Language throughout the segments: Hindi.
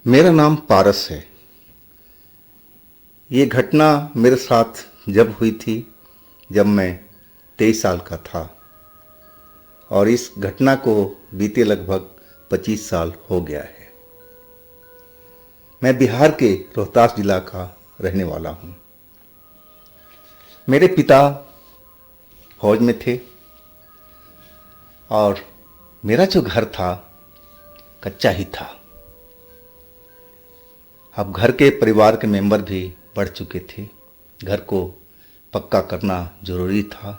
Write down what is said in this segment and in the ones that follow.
मेरा नाम पारस है। ये घटना मेरे साथ जब हुई थी जब मैं 23 साल का था और इस घटना को बीते लगभग 25 साल हो गया है। मैं बिहार के रोहतास जिला का रहने वाला हूँ। मेरे पिता फौज में थे और मेरा जो घर था कच्चा ही था। अब घर के परिवार के मेंबर भी बढ़ चुके थे। घर को पक्का करना जरूरी था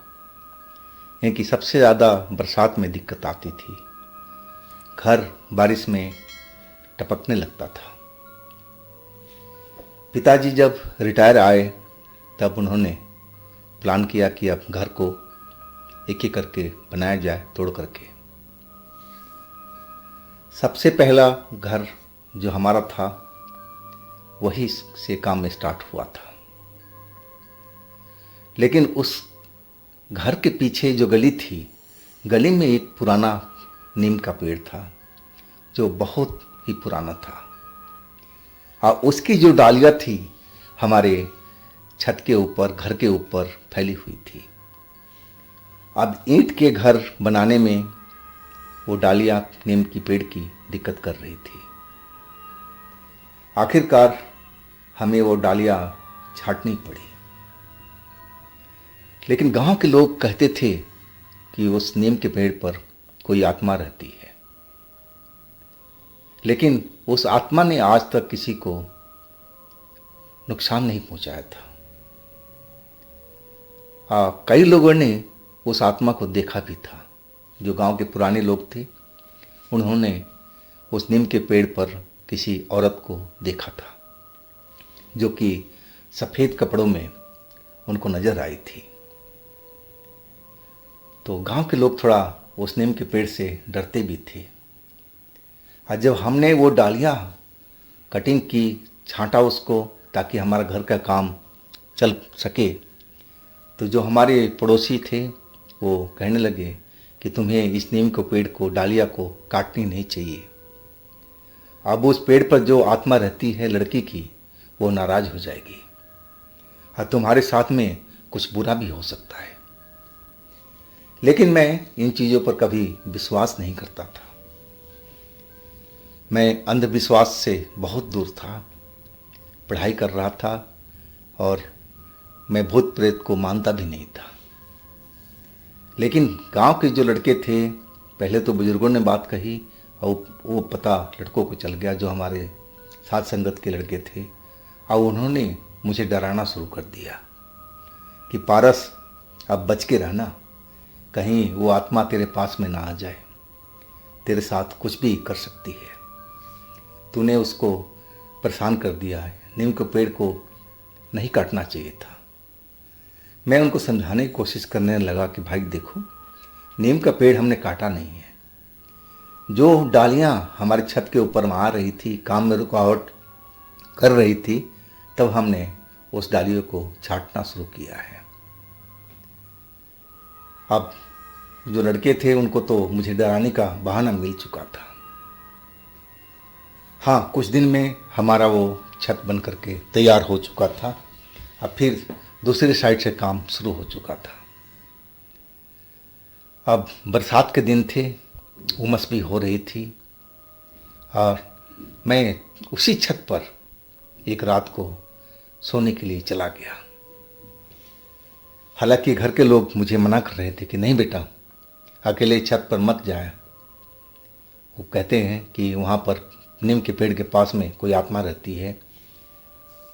क्योंकि सबसे ज़्यादा बरसात में दिक्कत आती थी। घर बारिश में टपकने लगता था। पिताजी जब रिटायर आए तब उन्होंने प्लान किया कि अब घर को एक एक करके बनाया जाए, तोड़ करके। सबसे पहला घर जो हमारा था वही से काम में स्टार्ट हुआ था। लेकिन उस घर के पीछे जो गली थी, गली में एक पुराना नीम का पेड़ था जो बहुत ही पुराना था और उसकी जो डालियाँ थी हमारे छत के ऊपर, घर के ऊपर फैली हुई थी। अब ईंट के घर बनाने में वो डालियाँ नीम की पेड़ की दिक्कत कर रही थी। आखिरकार हमें वो डालियाँ छांटनी पड़ी। लेकिन गांव के लोग कहते थे कि उस नीम के पेड़ पर कोई आत्मा रहती है। लेकिन उस आत्मा ने आज तक किसी को नुकसान नहीं पहुंचाया था। कई लोगों ने उस आत्मा को देखा भी था। जो गांव के पुराने लोग थे उन्होंने उस नीम के पेड़ पर किसी औरत को देखा था जो कि सफ़ेद कपड़ों में उनको नजर आई थी। तो गांव के लोग थोड़ा उस नीम के पेड़ से डरते भी थे। और जब हमने वो डालियाँ कटिंग की, छांटा उसको ताकि हमारा घर का काम चल सके, तो जो हमारे पड़ोसी थे वो कहने लगे कि तुम्हें इस नीम के पेड़ को, डालियाँ को काटनी नहीं चाहिए। अब उस पेड़ पर जो आत्मा रहती है लड़की की, वो नाराज हो जाएगी और तुम्हारे साथ में कुछ बुरा भी हो सकता है। लेकिन मैं इन चीज़ों पर कभी विश्वास नहीं करता था। मैं अंधविश्वास से बहुत दूर था, पढ़ाई कर रहा था और मैं भूत प्रेत को मानता भी नहीं था। लेकिन गांव के जो लड़के थे, पहले तो बुजुर्गों ने बात कही और वो पता लड़कों को चल गया जो हमारे साथ संगत के लड़के थे, और उन्होंने मुझे डराना शुरू कर दिया कि पारस अब बच के रहना, कहीं वो आत्मा तेरे पास में ना आ जाए, तेरे साथ कुछ भी कर सकती है। तूने उसको परेशान कर दिया है, नीम के पेड़ को नहीं काटना चाहिए था। मैं उनको समझाने की कोशिश करने लगा कि भाई देखो, नीम का पेड़ हमने काटा नहीं है। जो डालियाँ हमारे छत के ऊपर में आ रही थी, काम में रुकावट कर रही थी, तब हमने उस डालियों को छांटना शुरू किया है। अब जो लड़के थे उनको तो मुझे डराने का बहाना मिल चुका था। हाँ, कुछ दिन में हमारा वो छत बन करके तैयार हो चुका था। अब फिर दूसरी साइड से काम शुरू हो चुका था। अब बरसात के दिन थे, उमस भी हो रही थी और मैं उसी छत पर एक रात को सोने के लिए चला गया। हालांकि घर के लोग मुझे मना कर रहे थे कि नहीं बेटा, अकेले छत पर मत जाए। वो कहते हैं कि वहाँ पर नीम के पेड़ के पास में कोई आत्मा रहती है।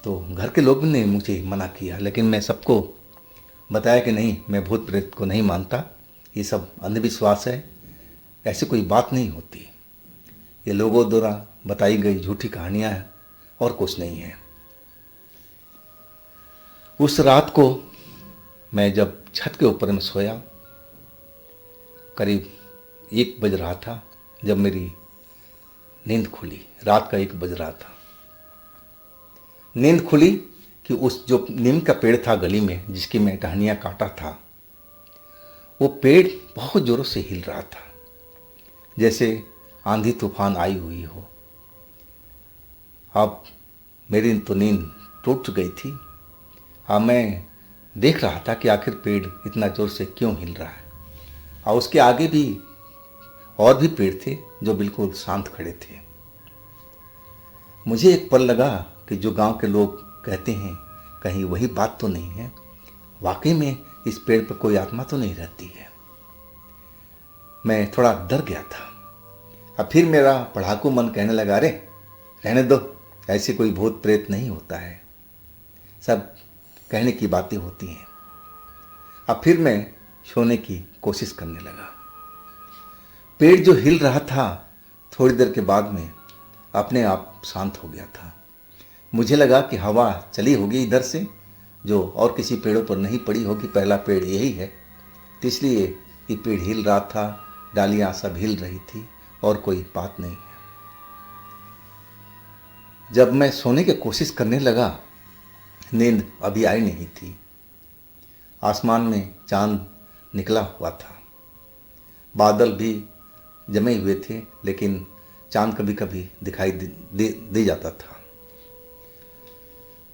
तो घर के लोग ने मुझे मना किया, लेकिन मैं सबको बताया कि नहीं, मैं भूत प्रेत को नहीं मानता, ये सब अंधविश्वास है, ऐसी कोई बात नहीं होती, ये लोगों द्वारा बताई गई झूठी कहानियाँ हैं और कुछ नहीं है। उस रात को मैं जब छत के ऊपर में सोया, करीब 1 बज रहा था जब मेरी नींद खुली। रात का 1 बज रहा था। नींद खुली कि उस जो नीम का पेड़ था गली में, जिसकी मैं टहनियाँ काटा था, वो पेड़ बहुत ज़ोरों से हिल रहा था, जैसे आंधी तूफान आई हुई हो। अब मेरी तो नींद टूट गई थी। अब मैं देख रहा था कि आखिर पेड़ इतना ज़ोर से क्यों हिल रहा है, और उसके आगे भी और भी पेड़ थे जो बिल्कुल शांत खड़े थे। मुझे एक पल लगा कि जो गांव के लोग कहते हैं कहीं वही बात तो नहीं है, वाकई में इस पेड़ पर कोई आत्मा तो नहीं रहती है। मैं थोड़ा डर गया था। अब फिर मेरा पढ़ाकू मन कहने लगा, अरे रहने दो, ऐसे कोई भूत प्रेत नहीं होता है, सब कहने की बातें होती हैं। अब फिर मैं सोने की कोशिश करने लगा। पेड़ जो हिल रहा था थोड़ी देर के बाद में अपने आप शांत हो गया था। मुझे लगा कि हवा चली होगी इधर से, जो और किसी पेड़ों पर नहीं पड़ी होगी, पहला पेड़ यही है, तो इसलिए ये पेड़ हिल रहा था, डालियां सब हिल रही थी और कोई बात नहीं है। जब मैं सोने की कोशिश करने लगा, नींद अभी आई नहीं थी। आसमान में चांद निकला हुआ था, बादल भी जमे हुए थे, लेकिन चांद कभी कभी दिखाई दे जाता था।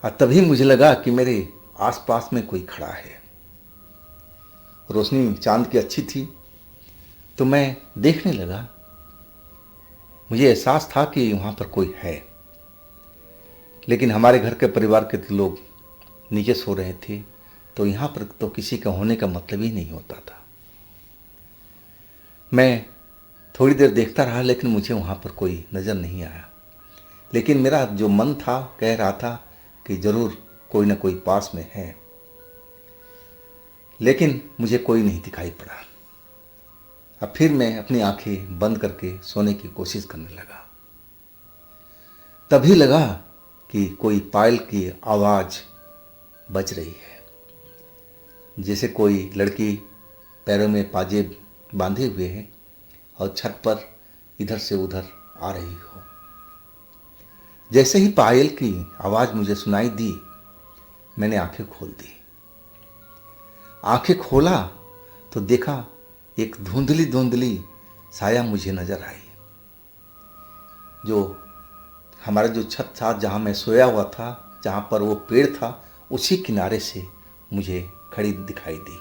और तभी मुझे लगा कि मेरे आसपास में कोई खड़ा है। रोशनी चांद की अच्छी थी तो मैं देखने लगा। मुझे एहसास था कि वहाँ पर कोई है, लेकिन हमारे घर के परिवार के लोग नीचे सो रहे थे, तो यहाँ पर तो किसी का होने का मतलब ही नहीं होता था। मैं थोड़ी देर देखता रहा, लेकिन मुझे वहाँ पर कोई नज़र नहीं आया। लेकिन मेरा जो मन था कह रहा था कि ज़रूर कोई ना कोई पास में है, लेकिन मुझे कोई नहीं दिखाई पड़ा। अब फिर मैं अपनी आंखें बंद करके सोने की कोशिश करने लगा। तभी लगा कि कोई पायल की आवाज़ बज रही है, जैसे कोई लड़की पैरों में पाजेब बांधे हुए है और छत पर इधर से उधर आ रही हो। जैसे ही पायल की आवाज़ मुझे सुनाई दी, मैंने आंखें खोल दी। आंखें खोला तो देखा एक धुंधली धुंधली साया मुझे नजर आई। जो हमारा जो छत था, जहाँ मैं सोया हुआ था, जहाँ पर वो पेड़ था, उसी किनारे से मुझे खड़ी दिखाई दी।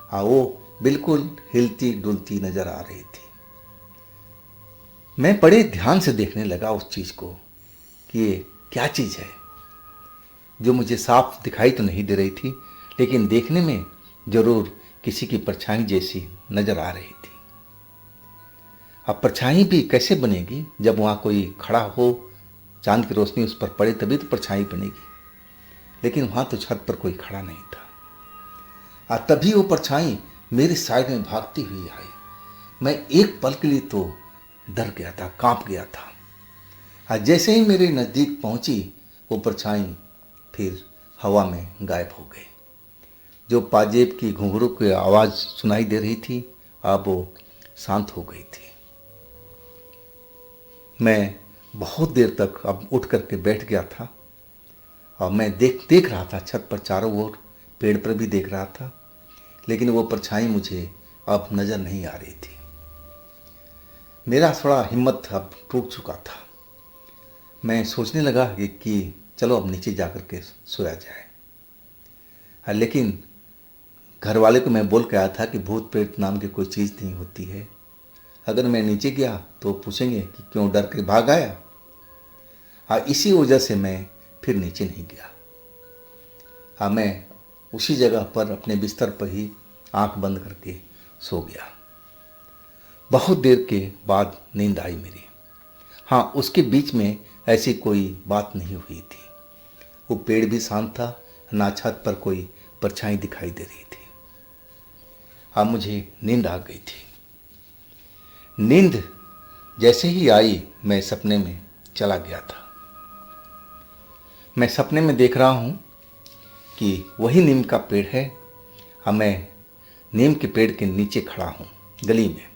हाँ, वो बिल्कुल हिलती डुलती नजर आ रही थी। मैं बड़े ध्यान से देखने लगा उस चीज़ को कि ये क्या चीज़ है, जो मुझे साफ दिखाई तो नहीं दे रही थी, लेकिन देखने में जरूर किसी की परछाई जैसी नजर आ रही थी। अब परछाई भी कैसे बनेगी जब वहाँ कोई खड़ा हो, चांद की रोशनी उस पर पड़े तभी तो परछाई बनेगी, लेकिन वहाँ तो छत पर कोई खड़ा नहीं था। और तभी वो परछाई मेरे साइड में भागती हुई आई। मैं एक पल के लिए तो डर गया था, कांप गया था। और जैसे ही मेरे नज़दीक पहुंची, वो परछाई फिर हवा में गायब हो गई। जो पाजेब की घुंघरू की आवाज़ सुनाई दे रही थी, अब वो शांत हो गई थी। मैं बहुत देर तक अब उठ करके बैठ गया था और मैं देख रहा था छत पर चारों ओर, पेड़ पर भी देख रहा था, लेकिन वो परछाई मुझे अब नज़र नहीं आ रही थी। मेरा थोड़ा हिम्मत अब टूट चुका था। मैं सोचने लगा कि चलो अब नीचे जा कर के सोया जाए। लेकिन घर वाले को मैं बोल के आया था कि भूत प्रेत नाम की कोई चीज़ नहीं होती है। अगर मैं नीचे गया तो पूछेंगे कि क्यों डर के भाग आया। हाँ, इसी वजह से मैं फिर नीचे नहीं गया। हाँ, मैं उसी जगह पर अपने बिस्तर पर ही आंख बंद करके सो गया। बहुत देर के बाद नींद आई मेरी। हाँ, उसके बीच में ऐसी कोई बात नहीं हुई थी। वो पेड़ भी शांत था, ना छत पर कोई परछाई दिखाई दे रही थी। हाँ, मुझे नींद आ गई थी। नींद जैसे ही आई, मैं सपने में चला गया था। मैं सपने में देख रहा हूँ कि वही नीम का पेड़ है। हाँ, मैं नीम के पेड़ के नीचे खड़ा हूँ गली में।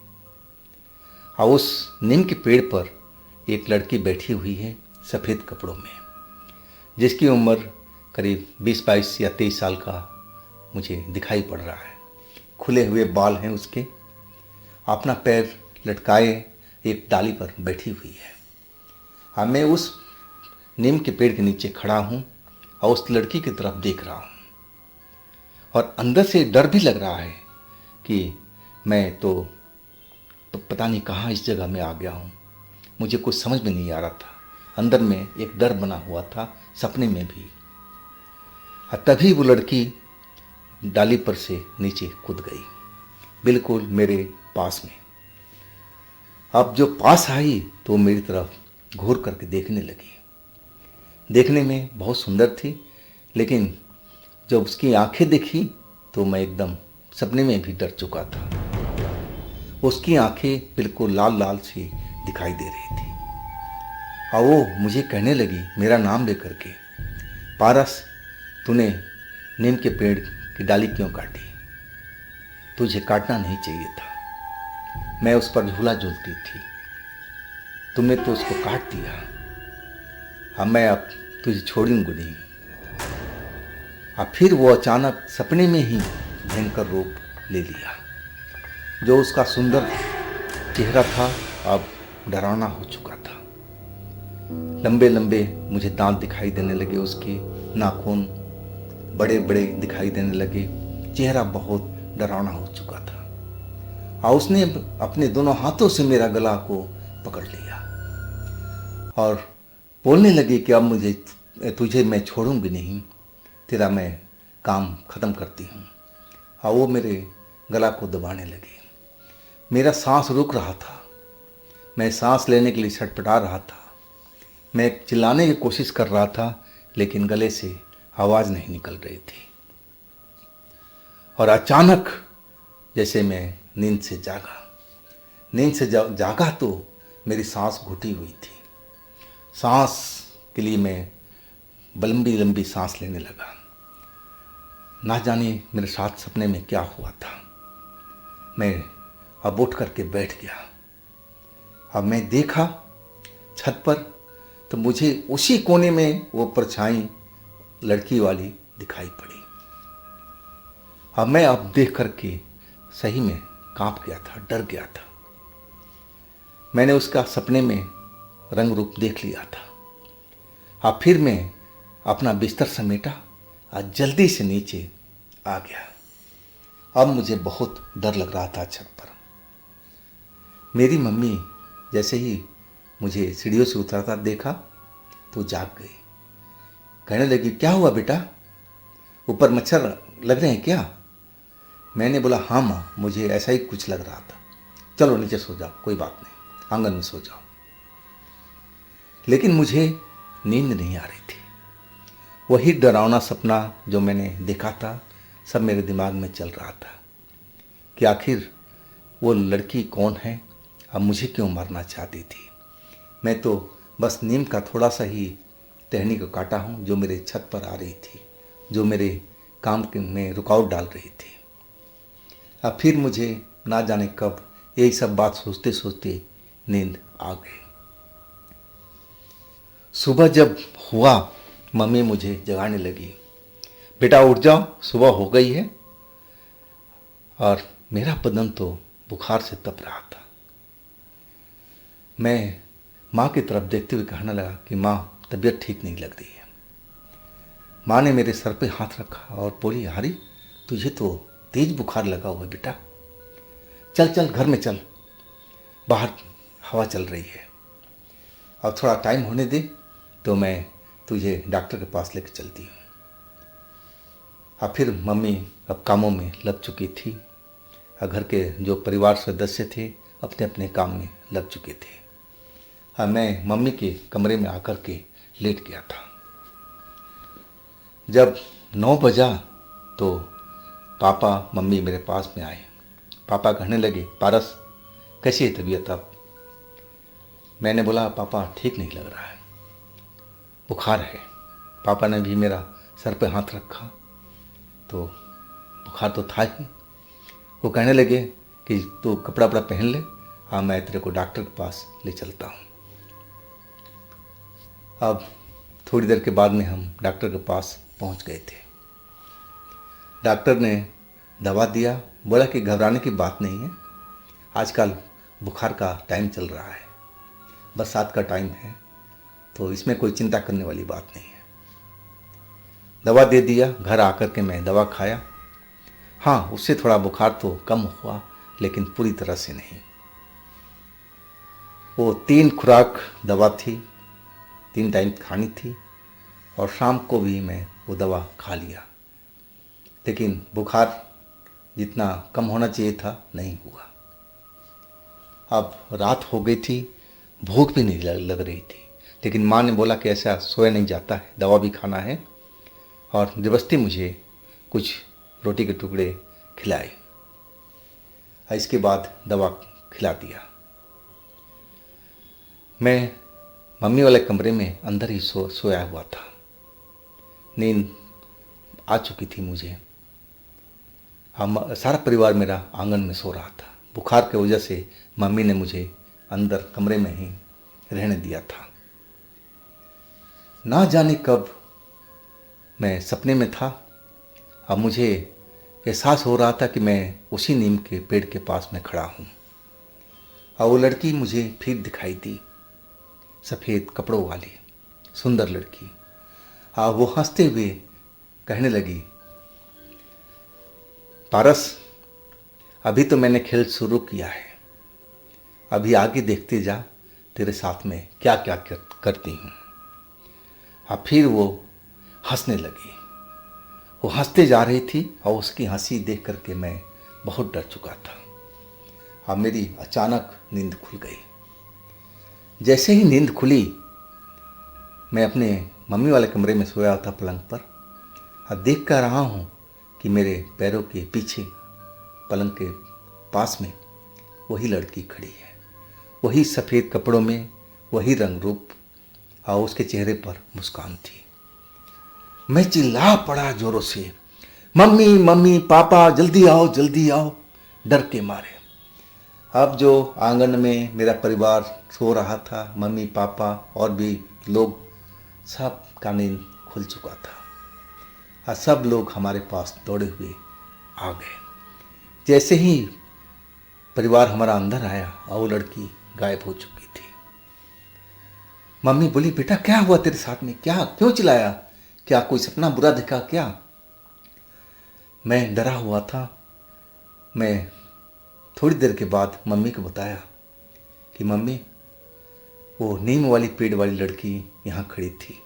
हाँ, उस नीम के पेड़ पर एक लड़की बैठी हुई है सफ़ेद कपड़ों में, जिसकी उम्र करीब 22 या 23 साल का मुझे दिखाई पड़ रहा है। खुले हुए बाल हैं उसके, अपना पैर लटकाए एक डाली पर बैठी हुई है। हाँ, मैं उस नीम के पेड़ के नीचे खड़ा हूँ और उस लड़की की तरफ देख रहा हूँ, और अंदर से डर भी लग रहा है कि मैं तो पता नहीं कहाँ इस जगह में आ गया हूँ। मुझे कुछ समझ में नहीं आ रहा था, अंदर में एक डर बना हुआ था, सपने में भी। और तभी वो लड़की डाली पर से नीचे कूद गई, बिल्कुल मेरे पास में। अब जो पास आई तो मेरी तरफ घूर करके देखने लगी। देखने में बहुत सुंदर थी, लेकिन जब उसकी आंखें देखी तो मैं एकदम सपने में भी डर चुका था। उसकी आंखें बिल्कुल लाल लाल सी दिखाई दे रही थी, और वो मुझे कहने लगी मेरा नाम लेकर के, पारस, तूने नीम के पेड़ की डाली क्यों काटी? तुझे काटना नहीं चाहिए था, मैं उस पर झूला झूलती थी, तुमने तो उसको काट दिया। अब मैं अब तुझे छोड़ूंगी नहीं। अब फिर वो अचानक सपने में ही भयंकर रूप ले लिया। जो उसका सुंदर चेहरा था अब डरावना हो चुका था। लंबे लंबे मुझे दांत दिखाई देने लगे, उसके नाखून बड़े बड़े दिखाई देने लगे, चेहरा बहुत डरावना हो चुका था। और उसने अपने दोनों हाथों से मेरा गला को पकड़ लिया और बोलने लगी कि अब तुझे मैं छोड़ूंगी नहीं, तेरा मैं काम ख़त्म करती हूँ। और वो मेरे गला को दबाने लगी। मेरा सांस रुक रहा था, मैं सांस लेने के लिए छटपटा रहा था, मैं चिल्लाने की कोशिश कर रहा था, लेकिन गले से आवाज़ नहीं निकल रही थी। और अचानक जैसे मैं नींद से जागा तो मेरी सांस घुटी हुई थी। सांस के लिए मैं लंबी लंबी सांस लेने लगा। ना जाने मेरे साथ सपने में क्या हुआ था। मैं अब उठ करके बैठ गया। अब मैं देखा छत पर तो मुझे उसी कोने में वो परछाई लड़की वाली दिखाई पड़ी। अब देख करके सही में कांप गया था, डर गया था। मैंने उसका सपने में रंग रूप देख लिया था। अब फिर मैं अपना बिस्तर समेटा और जल्दी से नीचे आ गया। अब मुझे बहुत डर लग रहा था छत पर। मेरी मम्मी जैसे ही मुझे सीढ़ियों से उतरता देखा तो जाग गई। कहने लगी, क्या हुआ बेटा, ऊपर मच्छर लग रहे हैं क्या? मैंने बोला, हाँ माँ, मुझे ऐसा ही कुछ लग रहा था। चलो नीचे सो जाओ, कोई बात नहीं, आंगन में सो जाओ। लेकिन मुझे नींद नहीं आ रही थी। वही डरावना सपना जो मैंने देखा था सब मेरे दिमाग में चल रहा था कि आखिर वो लड़की कौन है, अब मुझे क्यों मारना चाहती थी। मैं तो बस नीम का थोड़ा सा ही टहनी को काटा हूँ जो मेरे छत पर आ रही थी, जो मेरे काम में रुकावट डाल रही थी। अब फिर मुझे ना जाने कब यही सब बात सोचते सोचते नींद आ गई। सुबह जब हुआ मम्मी मुझे जगाने लगी, बेटा उठ जाओ, सुबह हो गई है। और मेरा बदन तो बुखार से तप रहा था। मैं माँ की तरफ देखते हुए कहने लगा कि माँ, तबीयत ठीक नहीं लग रही है। माँ ने मेरे सर पे हाथ रखा और बोली, हरी, तुझे तो तेज बुखार लगा हुआ है बेटा, चल चल घर में चल, बाहर हवा चल रही है, और थोड़ा टाइम होने दे तो मैं तुझे डॉक्टर के पास लेकर चलती हूँ। अब फिर मम्मी अब कामों में लग चुकी थी और घर के जो परिवार सदस्य थे अपने अपने काम में लग चुके थे। मैं मम्मी के कमरे में आकर के लेट गया था। जब 9 बजा तो पापा मम्मी मेरे पास में आए। पापा कहने लगे, पारस, कैसी है तबीयत अब? मैंने बोला, पापा ठीक नहीं लग रहा है, बुखार है। पापा ने भी मेरा सर पे हाथ रखा तो बुखार तो था ही। वो कहने लगे कि तू कपड़ा वपड़ा पहन ले, हाँ मैं तेरे को डॉक्टर के पास ले चलता हूँ। अब थोड़ी देर के बाद में हम डॉक्टर के पास पहुँच गए थे। डॉक्टर ने दवा दिया, बोला कि घबराने की बात नहीं है, आजकल बुखार का टाइम चल रहा है, बरसात का टाइम है, तो इसमें कोई चिंता करने वाली बात नहीं है। दवा दे दिया, घर आकर के मैं दवा खाया। हाँ, उससे थोड़ा बुखार तो कम हुआ, लेकिन पूरी तरह से नहीं। वो 3 खुराक दवा थी, 3 टाइम खानी थी, और शाम को भी मैं वो दवा खा लिया, लेकिन बुखार जितना कम होना चाहिए था नहीं हुआ। अब रात हो गई थी, भूख भी नहीं लग रही थी, लेकिन माँ ने बोला कि ऐसा सोया नहीं जाता है, दवा भी खाना है, और ज़बरदस्ती मुझे कुछ रोटी के टुकड़े खिलाए। इसके बाद दवा खिला दिया। मैं मम्मी वाले कमरे में अंदर ही सोया हुआ था। नींद आ चुकी थी मुझे। हम सारा परिवार मेरा आंगन में सो रहा था। बुखार की वजह से मम्मी ने मुझे अंदर कमरे में ही रहने दिया था। ना जाने कब मैं सपने में था। अब मुझे एहसास हो रहा था कि मैं उसी नीम के पेड़ के पास में खड़ा हूँ, और वो लड़की मुझे फिर दिखाई दी, सफ़ेद कपड़ों वाली सुंदर लड़की। वो हंसते हुए कहने लगी, पारस, अभी तो मैंने खेल शुरू किया है, अभी आगे देखते जा तेरे साथ में क्या क्या करती हूँ। अब फिर वो हंसने लगी। वो हंसते जा रही थी, और उसकी हंसी देख करके मैं बहुत डर चुका था। अब मेरी अचानक नींद खुल गई। जैसे ही नींद खुली, मैं अपने मम्मी वाले कमरे में सोया था पलंग पर। अब देख कर रहा हूँ कि मेरे पैरों के पीछे पलंग के पास में वही लड़की खड़ी है, वही सफ़ेद कपड़ों में, वही रंग रूप, और उसके चेहरे पर मुस्कान थी। मैं चिल्ला पड़ा जोरों से, मम्मी मम्मी, पापा, जल्दी आओ जल्दी आओ, डर के मारे। अब जो आंगन में मेरा परिवार सो रहा था, मम्मी पापा और भी लोग, सब का नींद खुल चुका था, और सब लोग हमारे पास दौड़े हुए आ गए। जैसे ही परिवार हमारा अंदर आया, और वो लड़की गायब हो चुकी थी। मम्मी बोली, बेटा क्या हुआ तेरे साथ में, क्या क्यों चिल्लाया, क्या कोई सपना बुरा दिखा क्या? मैं डरा हुआ था। मैं थोड़ी देर के बाद मम्मी को बताया कि मम्मी, वो नीम वाली पेड़ वाली लड़की यहाँ खड़ी थी,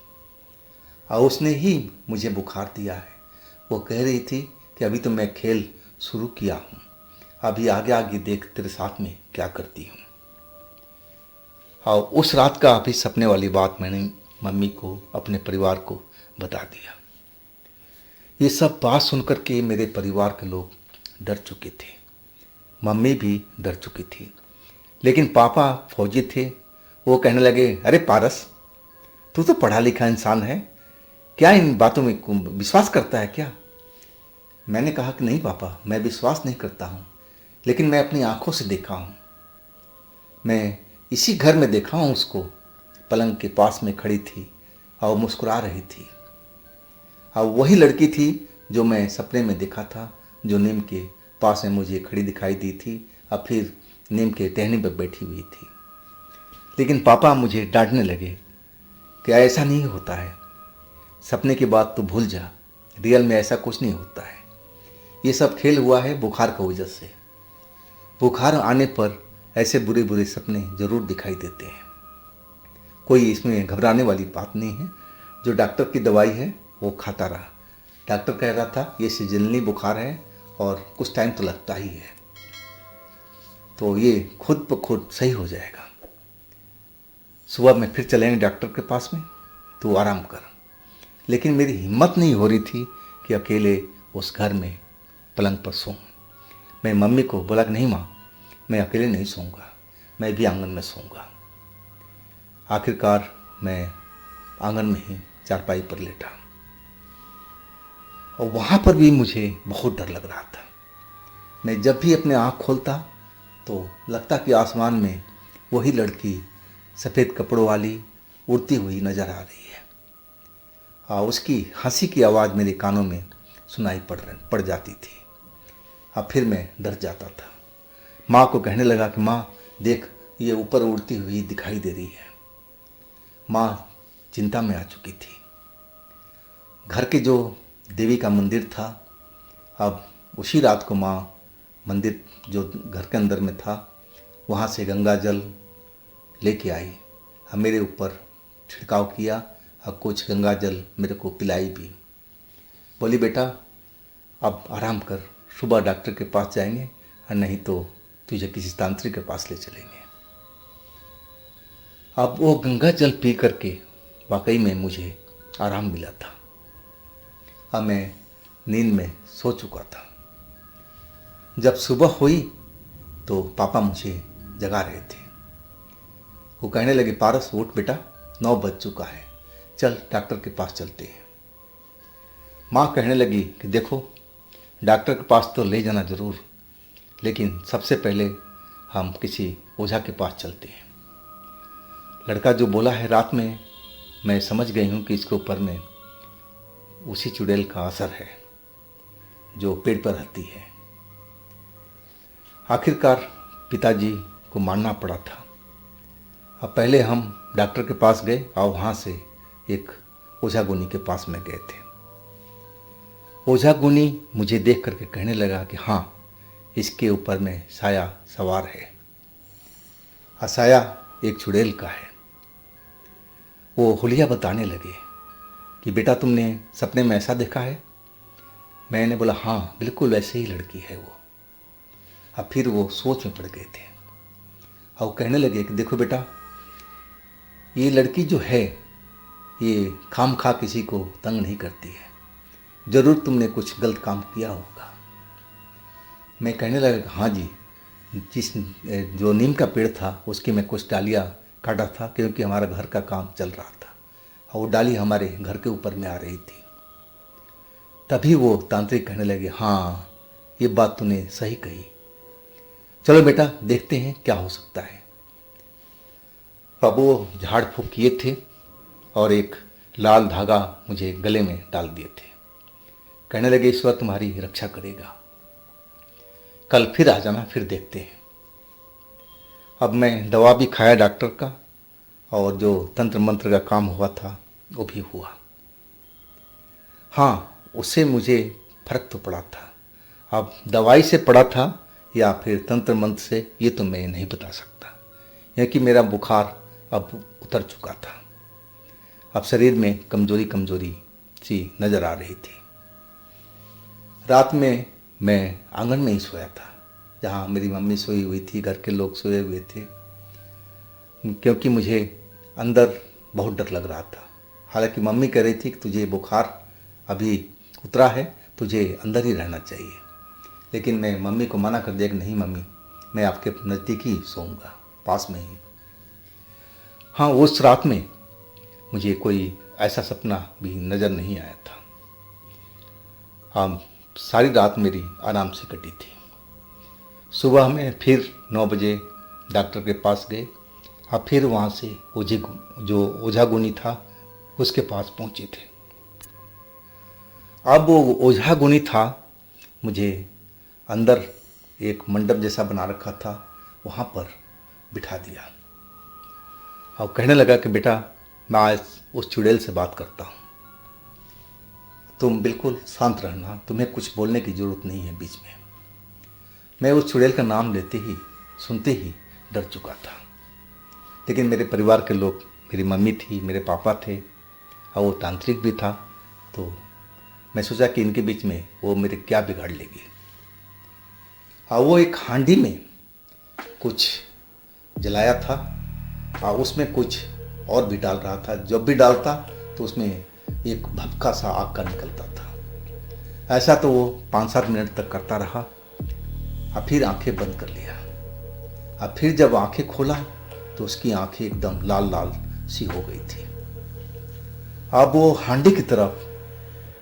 और उसने ही मुझे बुखार दिया है। वो कह रही थी कि अभी तो मैं खेल शुरू किया हूँ, अभी आगे आगे देख तेरे साथ में क्या करती हूँ। और उस रात का अभी सपने वाली बात मैंने मम्मी को, अपने परिवार को बता दिया। ये सब बात सुनकर के मेरे परिवार के लोग डर चुके थे, मम्मी भी डर चुकी थी, लेकिन पापा फौजी थे। वो कहने लगे, अरे पारस, तू तो पढ़ा लिखा इंसान है, क्या इन बातों में विश्वास करता है क्या? मैंने कहा कि नहीं पापा, मैं विश्वास नहीं करता हूँ, लेकिन मैं अपनी आंखों से देखा हूँ। मैं इसी घर में देखा हूँ उसको, पलंग के पास में खड़ी थी और मुस्कुरा रही थी। और वही लड़की थी जो मैं सपने में देखा था, जो नीम के पास में मुझे खड़ी दिखाई दी थी, और फिर नीम के टहनी पर बैठी हुई थी। लेकिन पापा मुझे डांटने लगे कि ऐसा नहीं होता है, सपने की बात तो भूल जा, रियल में ऐसा कुछ नहीं होता है, ये सब खेल हुआ है बुखार की वजह से। बुखार आने पर ऐसे बुरे बुरे सपने ज़रूर दिखाई देते हैं, कोई इसमें घबराने वाली बात नहीं है। जो डॉक्टर की दवाई है वो खाता रहा। डॉक्टर कह रहा था ये सीजनली बुखार है और कुछ टाइम तो लगता ही है, तो ये खुद ब खुद सही हो जाएगा। सुबह में फिर चलेंगे डॉक्टर के पास में, तो आराम कर। लेकिन मेरी हिम्मत नहीं हो रही थी कि अकेले उस घर में पलंग पर सोऊं। मैं मम्मी को बोला कि नहीं माँ, मैं अकेले नहीं सोऊंगा, मैं भी आंगन में सोऊंगा। आखिरकार मैं आंगन में ही चारपाई पर लेटा, और वहाँ पर भी मुझे बहुत डर लग रहा था। मैं जब भी अपने आँख खोलता तो लगता कि आसमान में वही लड़की सफ़ेद कपड़ों वाली उड़ती हुई नज़र आ रही है, और उसकी हंसी की आवाज़ मेरे कानों में सुनाई पड़ जाती थी। अब फिर मैं डर जाता था। माँ को कहने लगा कि माँ देख, ये ऊपर उड़ती हुई दिखाई दे रही है। माँ चिंता में आ चुकी थी। घर के जो देवी का मंदिर था, अब उसी रात को माँ मंदिर जो घर के अंदर में था वहाँ से गंगा जल लेके आई, मेरे ऊपर छिड़काव किया और कुछ गंगा जल मेरे को पिलाई भी। बोली बेटा अब आराम कर, सुबह डॉक्टर के पास जाएंगे और नहीं तो तुझे किसी तांत्रिक के पास ले चलेंगे। अब वो गंगा जल पी करके वाकई में मुझे आराम मिला था। अब मैं नींद में सो चुका था। जब सुबह हुई तो पापा मुझे जगा रहे थे। वो कहने लगे पारस उठ बेटा, 9 बज चुका है, चल डॉक्टर के पास चलते हैं। माँ कहने लगी कि देखो डॉक्टर के पास तो ले जाना ज़रूर, लेकिन सबसे पहले हम किसी ओझा के पास चलते हैं। लड़का जो बोला है रात में, मैं समझ गई हूँ कि इसके ऊपर में उसी चुड़ैल का असर है जो पेड़ पर रहती है। आखिरकार पिताजी को मानना पड़ा था। अब पहले हम डॉक्टर के पास गए और वहाँ से एक ओझा गुनी के पास में गए थे। ओझा गुनी मुझे देख करके कहने लगा कि हाँ, इसके ऊपर में साया सवार है और साया एक चुड़ैल का है। वो हुलिया बताने लगे कि बेटा तुमने सपने में ऐसा देखा है? मैंने बोला हाँ बिल्कुल वैसे ही लड़की है वो। अब फिर वो सोच में पड़ गए थे और वो कहने लगे कि देखो बेटा, ये लड़की जो है ये खाम खा किसी को तंग नहीं करती है, ज़रूर तुमने कुछ गलत काम किया होगा। मैं कहने लगा कि हाँ जी, जिस जो नीम का पेड़ था उसकी मैं कुछ डालियाँ काटा था क्योंकि हमारा घर का काम चल रहा था और वो डाली हमारे घर के ऊपर में आ रही थी। तभी वो तांत्रिक कहने लगे हाँ ये बात तूने सही कही, चलो बेटा देखते हैं क्या हो सकता है। अब वो झाड़ फूँक किए थे और एक लाल धागा मुझे गले में डाल दिए थे। कहने लगे ईश्वर तुम्हारी रक्षा करेगा, कल फिर आ जाना, फिर देखते हैं। अब मैं दवा भी खाया डॉक्टर का और जो तंत्र मंत्र का काम हुआ था वो भी हुआ। हाँ, उससे मुझे फर्क तो पड़ा था। अब दवाई से पड़ा था या फिर तंत्र मंत्र से ये तो मैं नहीं बता सकता, क्योंकि मेरा बुखार अब उतर चुका था। अब शरीर में कमजोरी कमजोरी सी नज़र आ रही थी। रात में मैं आंगन में ही सोया था जहाँ मेरी मम्मी सोई हुई थी, घर के लोग सोए हुए थे, क्योंकि मुझे अंदर बहुत डर लग रहा था। हालांकि मम्मी कह रही थी कि तुझे बुखार अभी उतरा है, तुझे अंदर ही रहना चाहिए, लेकिन मैं मम्मी को मना कर दिया कि नहीं मम्मी, मैं आपके नज़दीक ही सोऊंगा, पास में ही। हाँ, उस रात में मुझे कोई ऐसा सपना भी नज़र नहीं आया था। हाँ, सारी रात मेरी आराम से कटी थी। सुबह में फिर 9 बजे डॉक्टर के पास गए और फिर वहाँ से जो ओझा गुनी था उसके पास पहुँचे थे। अब वो ओझा गुनी था, मुझे अंदर एक मंडप जैसा बना रखा था, वहाँ पर बिठा दिया और कहने लगा कि बेटा मैं आज उस चुड़ैल से बात करता हूँ, तुम बिल्कुल शांत रहना, तुम्हें कुछ बोलने की ज़रूरत नहीं है बीच में। मैं उस चुड़ैल का नाम लेते ही सुनते ही डर चुका था, लेकिन मेरे परिवार के लोग, मेरी मम्मी थी, मेरे पापा थे और वो तांत्रिक भी था, तो मैं सोचा कि इनके बीच में वो मेरे क्या बिगाड़ लेगी। और वो एक हांडी में कुछ जलाया था और उसमें कुछ और भी डाल रहा था। जब भी डालता तो उसमें एक भपका सा आग का निकलता था। ऐसा तो वो 5-7 मिनट तक करता रहा और फिर आंखें बंद कर लिया। और फिर जब आंखें खोला तो उसकी आंखें एकदम लाल लाल सी हो गई थी। अब वो हांडी की तरफ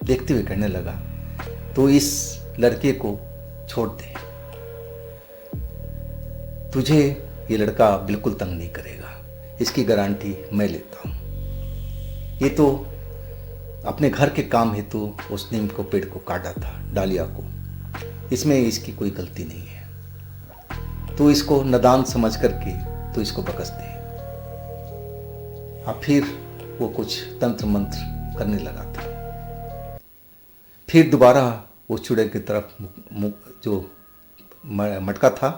देखते हुए कहने लगा, तो इस लड़के को छोड़ दे, तुझे ये लड़का बिल्कुल तंग नहीं करेगा, इसकी गारंटी मैं लेता हूँ। ये तो अपने घर के काम हेतु उस नीम को पेड़ को काटा था, डालिया को, इसमें इसकी कोई गलती नहीं है। तो इसको नादान समझ करके तो इसको बकस दे। और फिर वो कुछ तंत्र मंत्र करने लगा था। फिर दोबारा वो चुड़ैल की तरफ जो मटका था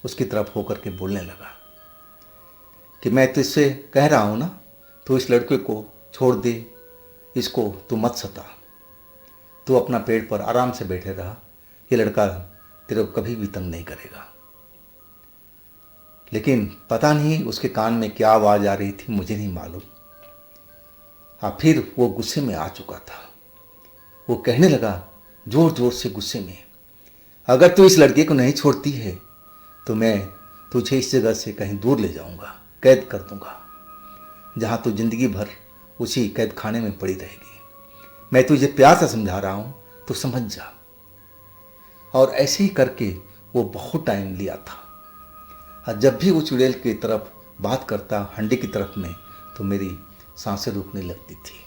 उसकी तरफ होकर के बोलने लगा कि मैं तो इससे कह रहा हूँ ना, तो इस लड़के को छोड़ दे, इसको तू मत सता, तू अपना पेड़ पर आराम से बैठे रहा, ये लड़का तेरे को कभी भी तंग नहीं करेगा। लेकिन पता नहीं उसके कान में क्या आवाज़ आ रही थी, मुझे नहीं मालूम। हाँ, फिर वो गुस्से में आ चुका था। वो कहने लगा जोर जोर से गुस्से में, अगर तू इस लड़के को नहीं छोड़ती है तो मैं तुझे इस जगह से कहीं दूर ले जाऊंगा, कैद कर दूंगा, जहाँ तू जिंदगी भर उसी कैद खाने में पड़ी रहेगी। मैं तुझे प्यार से समझा रहा हूँ, तो समझ जा। और ऐसे ही करके वो बहुत टाइम लिया था। और जब भी वो चुड़ैल की तरफ बात करता हंडी की तरफ में, तो मेरी सांसें रुकने लगती थी।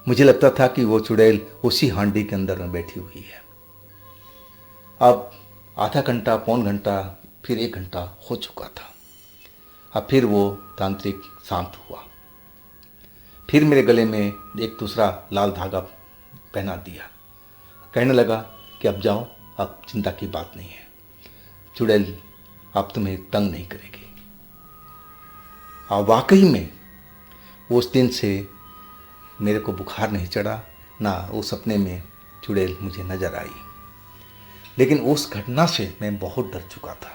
मुझे लगता था कि वो चुड़ैल उसी हांडी के अंदर में बैठी हुई है। अब आधा घंटा, पौन घंटा, फिर 1 घंटा हो चुका था। अब फिर वो तांत्रिक शांत हुआ। फिर मेरे गले में एक दूसरा लाल धागा पहना दिया। कहने लगा कि अब जाओ, अब चिंता की बात नहीं है, चुड़ैल अब तुम्हें तंग नहीं करेगी। और वाकई में उस दिन से मेरे को बुखार नहीं चढ़ा, ना उस सपने में चुड़ैल मुझे नजर आई। लेकिन उस घटना से मैं बहुत डर चुका था।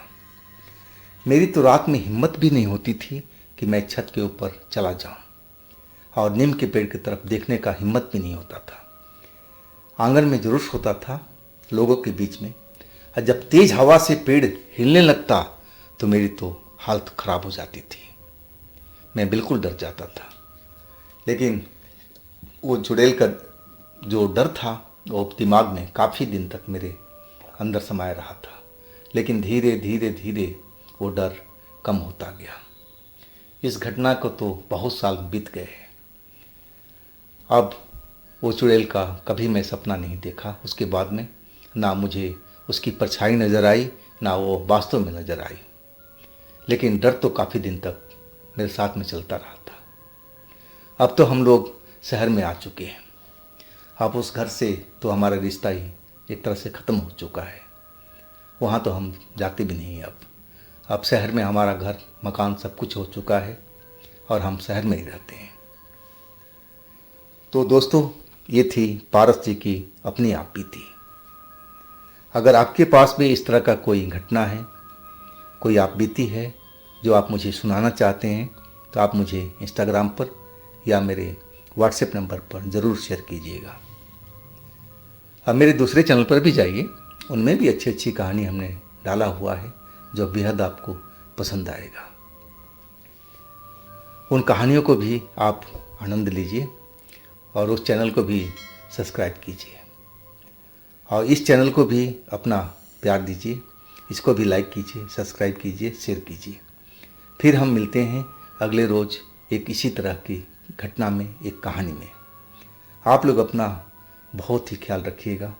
मेरी तो रात में हिम्मत भी नहीं होती थी कि मैं छत के ऊपर चला जाऊं, और नीम के पेड़ की तरफ देखने का हिम्मत भी नहीं होता था। आंगन में जुलूस होता था लोगों के बीच में, और जब तेज हवा से पेड़ हिलने लगता तो मेरी तो हालत खराब हो जाती थी। मैं बिल्कुल डर जाता था। लेकिन वो चुड़ैल का जो डर था वो दिमाग में काफ़ी दिन तक मेरे अंदर समाया रहा था। लेकिन धीरे धीरे धीरे वो डर कम होता गया। इस घटना को तो बहुत साल बीत गए हैं। अब वो चुड़ैल का कभी मैं सपना नहीं देखा उसके बाद में, ना मुझे उसकी परछाई नज़र आई, ना वो वास्तव में नज़र आई। लेकिन डर तो काफ़ी दिन तक मेरे साथ में चलता रहा था। अब तो हम लोग शहर में आ चुके हैं। अब उस घर से तो हमारा रिश्ता ही एक तरह से ख़त्म हो चुका है। वहाँ तो हम जाते भी नहीं। अब शहर में हमारा घर मकान सब कुछ हो चुका है और हम शहर में ही रहते हैं। तो दोस्तों, ये थी पारस जी की अपनी आप बीती। अगर आपके पास भी इस तरह का कोई घटना है, कोई आप बीती है जो आप मुझे सुनाना चाहते हैं, तो आप मुझे इंस्टाग्राम पर या मेरे व्हाट्सएप नंबर पर ज़रूर शेयर कीजिएगा। अब मेरे दूसरे चैनल पर भी जाइए, उनमें भी अच्छी अच्छी कहानी हमने डाला हुआ है जो बेहद आपको पसंद आएगा। उन कहानियों को भी आप आनंद लीजिए और उस चैनल को भी सब्सक्राइब कीजिए और इस चैनल को भी अपना प्यार दीजिए। इसको भी लाइक कीजिए, सब्सक्राइब कीजिए, शेयर कीजिए। फिर हम मिलते हैं अगले रोज़ एक इसी तरह की घटना में, एक कहानी में। आप लोग अपना बहुत ही ख्याल रखिएगा।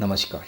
नमस्कार।